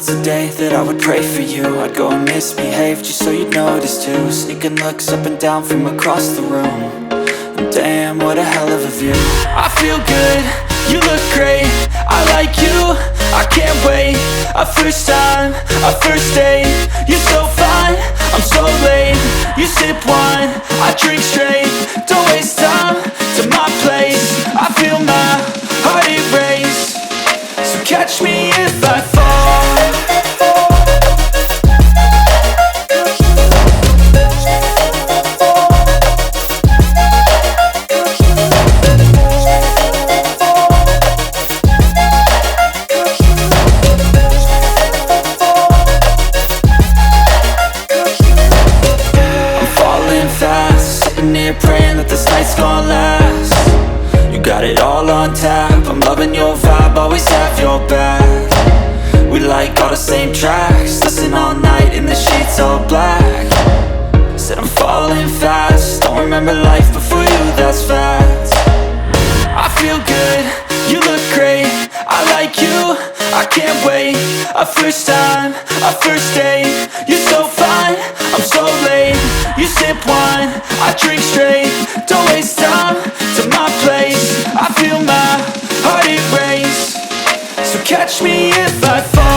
once a day that I would pray for you. I'd go and misbehave just so you'd notice too. Sneaking looks up and down from across the room. And damn, what a hell of a view. I feel good, you look great, I like you, I can't wait. A first time, a first date. You're so fine, I'm so late. You sip wine, I drink straight. Don't waste time to my place. I feel my heart erase. So catch me if I fall. Here praying that this night's gonna last. You got it all on tap, I'm loving your vibe, always have your back. We like all the same tracks, listen all night in the sheets all black. Said I'm falling fast, don't remember life before you, that's fact. I feel good, you look great, I like you, I can't wait. A first time, a first date. You're so fine, I'm so late. You sip wine, I drink straight. Don't waste time to my place. I feel my heart erase. So catch me if I fall.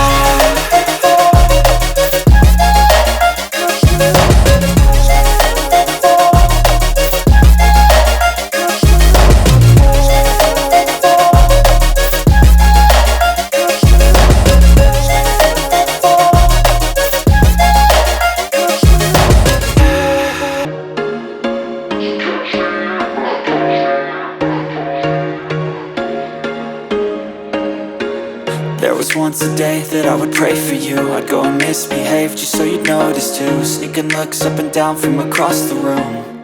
There was once a day that I would pray for you. I'd go and misbehave just so you'd notice too. Sneaking looks up and down from across the room.